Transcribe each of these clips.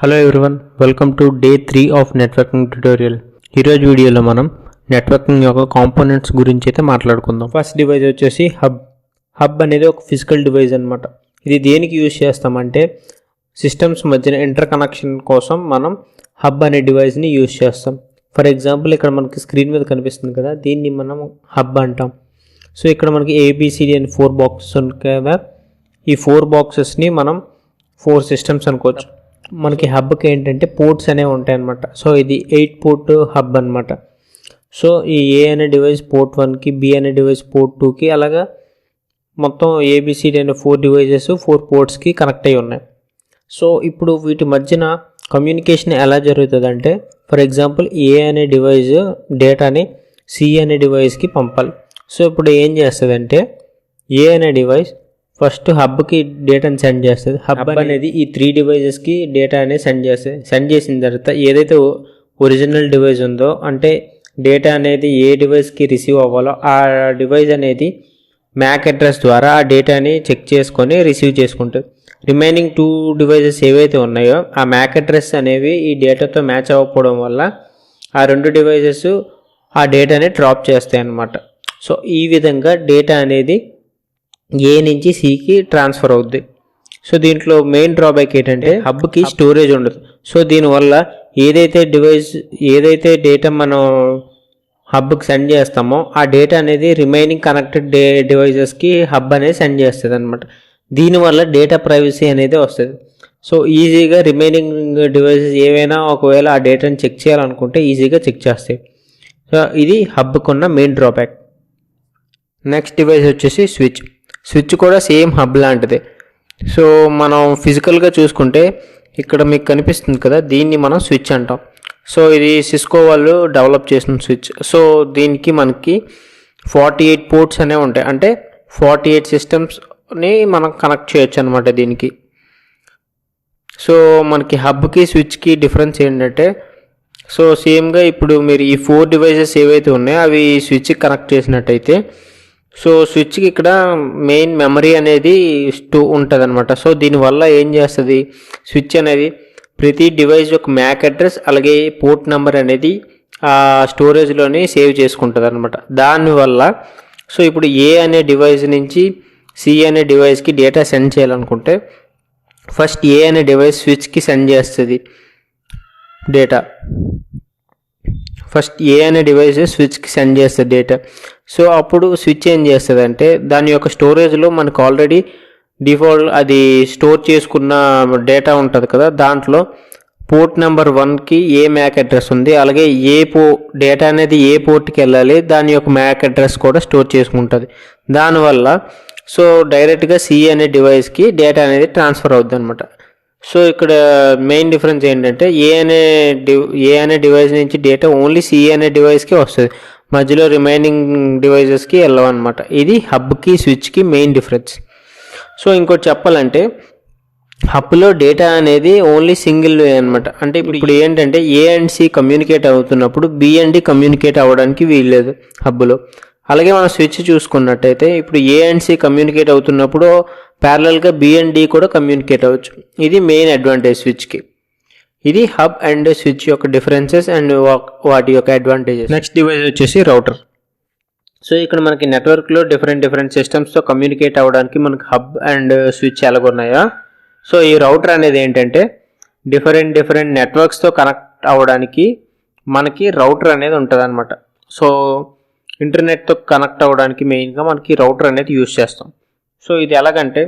Hello everyone, welcome to day 3 of networking tutorial. ఈరోజు వీడియోలో మనం నెట్వర్కింగ్ యొక్క కాంపోనెంట్స్ గురించి అయితే మాట్లాడుకుందాం. ఫస్ట్ డివైస్ వచ్చేసి హబ్ అనేది ఒక ఫిజికల్ డివైస్ అనమాట. ఇది దేనికి యూజ్ చేస్తామంటే సిస్టమ్స్ మధ్యన ఇంటర్ కనెక్షన్ కోసం మనం హబ్ అనే డివైస్ని యూజ్ చేస్తాం. ఫర్ ఎగ్జాంపుల్ ఇక్కడ మనకి స్క్రీన్ మీద కనిపిస్తుంది కదా, దీన్ని మనం హబ్ అంటాం. సో ఇక్కడ మనకి ఏబిసిడి అని 4 బాక్సెస్ ఉంటాయి కదా, ఈ 4 బాక్సెస్ని మనం 4 సిస్టమ్స్ అనుకోవచ్చు. మనకి హబ్కి ఏంటంటే పోర్ట్స్ అనేవి ఉంటాయి అన్నమాట. సో ఇది 8 పోర్ట్ హబ్ అనమాట. సో ఈ ఏ అనే డివైస్ పోర్ట్ 1కి, బి అనే డివైస్ పోర్ట్ 2కి, అలాగా మొత్తం ఏబిసిడి అనే 4 డివైజెస్ 4 పోర్ట్స్కి కనెక్ట్ అయి ఉన్నాయి. సో ఇప్పుడు వీటి మధ్యన కమ్యూనికేషన్ ఎలా జరుగుతుంది అంటే, ఫర్ ఎగ్జాంపుల్ ఏ అనే డివైస్ డేటాని సి అనే డివైస్కి పంపాలి. సో ఇప్పుడు ఏం చేస్తుందంటే ఏ అనే డివైస్ ఫస్ట్ హబ్కి డేటాని సెండ్ చేస్తుంది. హబ్ అనేది ఈ 3 డివైజెస్కి డేటా అనేది సెండ్ చేసిన తర్వాత ఏదైతే ఒరిజినల్ డివైస్ ఉందో, అంటే డేటా అనేది ఏ డివైస్కి రిసీవ్ అవ్వాలో ఆ డివైస్ అనేది మ్యాక్ అడ్రస్ ద్వారా ఆ డేటాని చెక్ చేసుకొని రిసీవ్ చేసుకుంటుంది. రిమైనింగ్ 2 డివైజెస్ ఏవైతే ఉన్నాయో ఆ మ్యాక్ అడ్రస్ అనేవి ఈ డేటాతో మ్యాచ్ అవ్వకపోవడం వల్ల ఆ 2 డివైజెస్ ఆ డేటాని డ్రాప్ చేస్తాయి అన్నమాట. సో ఈ విధంగా డేటా అనేది ఏ నుంచి సికి ట్రాన్స్ఫర్ అవుద్ది. సో దీంట్లో మెయిన్ డ్రాబ్యాక్ ఏంటంటే హబ్కి స్టోరేజ్ ఉండదు. సో దీనివల్ల ఏదైతే డేటా మనం హబ్కి సెండ్ చేస్తామో ఆ డేటా అనేది రిమైనింగ్ కనెక్టెడ్ డివైజెస్కి హబ్ అనేది సెండ్ చేస్తుంది అనమాట. దీనివల్ల డేటా ప్రైవసీ అనేది వస్తుంది. సో ఈజీగా రిమైనింగ్ డివైజెస్ ఏవైనా ఒకవేళ ఆ డేటాని చెక్ చేయాలనుకుంటే ఈజీగా చెక్ చేస్తాయి. సో ఇది హబ్కి ఉన్న మెయిన్ డ్రాబ్యాక్. నెక్స్ట్ డివైస్ వచ్చేసి స్విచ్ కూడా సేమ్ హబ్ లాంటిదే. సో మనం ఫిజికల్గా చూసుకుంటే ఇక్కడ మీకు కనిపిస్తుంది కదా, దీన్ని మనం స్విచ్ అంటాం. సో ఇది సిస్కో వాళ్ళు డెవలప్ చేసిన స్విచ్. సో దీనికి మనకి 48 పోర్ట్స్ అనేవి ఉంటాయి, అంటే 48 సిస్టమ్స్ని మనం కనెక్ట్ చేయొచ్చు అనమాట దీనికి. సో మనకి హబ్కి స్విచ్కి డిఫరెన్స్ ఏంటంటే, సో సేమ్గా ఇప్పుడు మీరు ఈ 4 డివైజెస్ ఏవైతే ఉన్నాయో అవి స్విచ్కి కనెక్ట్ చేసినట్టయితే, సో స్విచ్కి ఇక్కడ మెయిన్ మెమరీ అనేది ఉంటుంది అనమాట. సో దీనివల్ల ఏం చేస్తుంది, స్విచ్ అనేది ప్రతి డివైస్ యొక్క మ్యాక్ అడ్రస్ అలాగే పోర్ట్ నెంబర్ అనేది ఆ స్టోరేజ్లోని సేవ్ చేసుకుంటుంది అనమాట. దానివల్ల సో ఇప్పుడు ఏ అనే డివైస్ నుంచి సి అనే డివైస్కి డేటా సెండ్ చేయాలనుకుంటే ఫస్ట్ ఏ అనే డివైస్ స్విచ్కి సెండ్ చేస్తుంది డేటా. ఫస్ట్ ఏ అనే డివైస్ స్విచ్కి సెండ్ చేస్తుంది డేటా. సో అప్పుడు స్విచ్ ఏం చేస్తుంది అంటే దాని యొక్క స్టోరేజ్లో మనకు ఆల్రెడీ డిఫాల్ట్ అది స్టోర్ చేసుకున్న డేటా ఉంటుంది కదా, దాంట్లో పోర్ట్ నెంబర్ 1కి ఏ మ్యాక్ అడ్రస్ ఉంది, అలాగే డేటా అనేది ఏ పోర్ట్కి వెళ్ళాలి దాని యొక్క మ్యాక్ అడ్రస్ కూడా స్టోర్ చేసుకుంటుంది. దానివల్ల సో డైరెక్ట్గా సి అనే డివైస్కి డేటా అనేది ట్రాన్స్ఫర్ అవుద్ది అనమాట. సో ఇక్కడ మెయిన్ డిఫరెన్స్ ఏంటంటే ఏ అనే డివైస్ నుంచి డేటా ఓన్లీ సి అనే డివైస్కి వస్తుంది, మధ్యలో రిమైనింగ్ డివైజెస్కి వెళ్ళవన్నమాట. ఇది హబ్కి స్విచ్కి మెయిన్ డిఫరెన్స్. సో ఇంకోటి చెప్పాలంటే హబ్లో డేటా అనేది ఓన్లీ సింగిల్ వే అనమాట. అంటే ఇప్పుడు ఏంటంటే ఏ అండ్ సి కమ్యూనికేట్ అవుతున్నప్పుడు బి అండ్ డి కమ్యూనికేట్ అవ్వడానికి వీల్లేదు హబ్లో. అలాగే మనం స్విచ్ చూసుకున్నట్టయితే ఇప్పుడు ఏ అండ్ సి కమ్యూనికేట్ అవుతున్నప్పుడు ప్యారలల్గా బి అండ్ డి కూడా కమ్యూనికేట్ అవ్వచ్చు. ఇది మెయిన్ అడ్వాంటేజ్ స్విచ్కి. ఇది హబ్ అండ్ స్విచ్ యొక్క డిఫరెన్సెస్ అండ్ వాటి యొక్క అడ్వాంటేజెస్. నెక్స్ట్ డివైస్ వచ్చేసి రౌటర్. సో ఇక్కడ మనకి నెట్వర్క్లో డిఫరెంట్ సిస్టమ్స్తో కమ్యూనికేట్ అవ్వడానికి మనకి హబ్ అండ్ స్విచ్ ఎలాగున్నాయో, సో ఈ రౌటర్ అనేది ఏంటంటే డిఫరెంట్ నెట్వర్క్స్తో కనెక్ట్ అవ్వడానికి మనకి రౌటర్ అనేది ఉంటుంది అనమాట. సో ఇంటర్నెట్తో కనెక్ట్ అవ్వడానికి మెయిన్గా మనకి రౌటర్ అనేది యూజ్ చేస్తాం. సో ఇది ఎలాగంటే,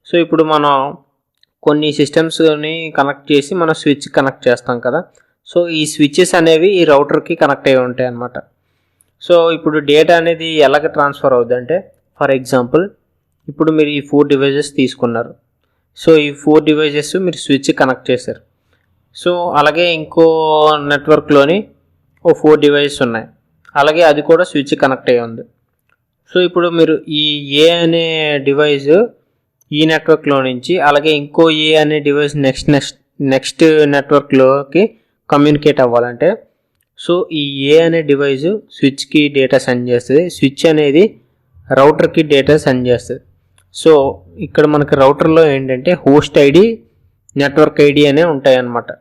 సో ఇప్పుడు మనం కొన్ని సిస్టమ్స్ని కనెక్ట్ చేసి మనం స్విచ్ కనెక్ట్ చేస్తాం కదా, సో ఈ స్విచెస్ అనేవి ఈ రౌటర్కి కనెక్ట్ అయి ఉంటాయి అన్నమాట. సో ఇప్పుడు డేటా అనేది ఎలాగ ట్రాన్స్ఫర్ అవుద్ది అంటే, ఫర్ ఎగ్జాంపుల్ ఇప్పుడు మీరు ఈ 4 డివైజెస్ తీసుకున్నారు. సో ఈ 4 డివైజెస్ మీరు స్విచ్ కనెక్ట్ చేశారు. సో అలాగే ఇంకో నెట్వర్క్లోని 4 డివైజెస్ ఉన్నాయి, అలాగే అది కూడా స్విచ్ కనెక్ట్ అయ్యి ఉంది. సో ఇప్పుడు మీరు ఈ ఏ అనే డివైస్ ఈ నెట్వర్క్లో నుంచి అలాగే ఇంకో ఏ అనే డివైస్ నెక్స్ట్ నెట్వర్క్లోకి కమ్యూనికేట్ అవ్వాలంటే, సో ఈ ఏ అనే డివైస్ స్విచ్కి డేటా సెండ్ చేస్తుంది, స్విచ్ అనేది రౌటర్కి డేటా సెండ్ చేస్తుంది. సో ఇక్కడ మనకి రౌటర్లో ఏంటంటే హోస్ట్ ఐడి, నెట్వర్క్ ఐడి అనే ఉంటాయి అన్నమాట.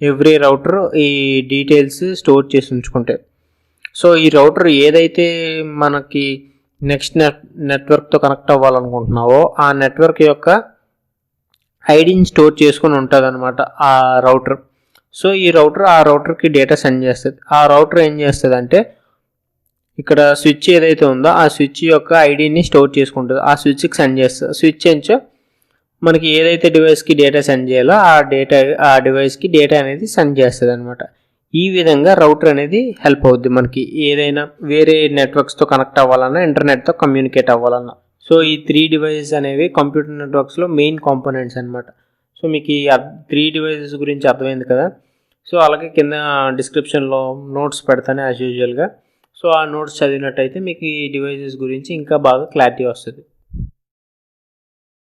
ఎవ్రీ రౌటర్ ఈ డీటెయిల్స్ స్టోర్ చేసి ఉంచుకుంటే. సో ఈ రౌటర్ ఏదైతే మనకి నెక్స్ట్ నెట్వర్క్తో కనెక్ట్ అవ్వాలనుకుంటున్నావో ఆ నెట్వర్క్ యొక్క ఐడిని స్టోర్ చేసుకొని ఉంటుంది అనమాట ఆ రౌటర్. సో ఈ రౌటర్ ఆ రౌటర్కి డేటా సెండ్ చేస్తుంది. ఆ రౌటర్ ఏం చేస్తుంది అంటే ఇక్కడ స్విచ్ ఏదైతే ఉందో ఆ స్విచ్ యొక్క ఐడిని స్టోర్ చేసుకుంటుంది, ఆ స్విచ్కి సెండ్ చేస్తుంది. స్విచ్ ఎంచో మనకి ఏదైతే డివైస్కి డేటా సెండ్ చేయాలో ఆ డివైస్కి డేటా అనేది సెండ్ చేస్తుంది అనమాట. ఈ విధంగా రౌటర్ అనేది హెల్ప్ అవుద్ది మనకి ఏదైనా వేరే నెట్వర్క్స్తో కనెక్ట్ అవ్వాలన్నా, ఇంటర్నెట్తో కమ్యూనికేట్ అవ్వాలన్నా. సో ఈ 3 డివైసెస్ అనేవి కంప్యూటర్ నెట్వర్క్స్లో మెయిన్ కాంపోనెంట్స్ అనమాట. సో మీకు ఈ 3 డివైసెస్ గురించి అర్థమైంది కదా. సో అలాగే కింద డిస్క్రిప్షన్లో నోట్స్ పెడతాను యాజ్ యూజువల్గా. సో ఆ నోట్స్ చదివినట్టయితే మీకు ఈ డివైసెస్ గురించి ఇంకా బాగా క్లారిటీ వస్తుంది.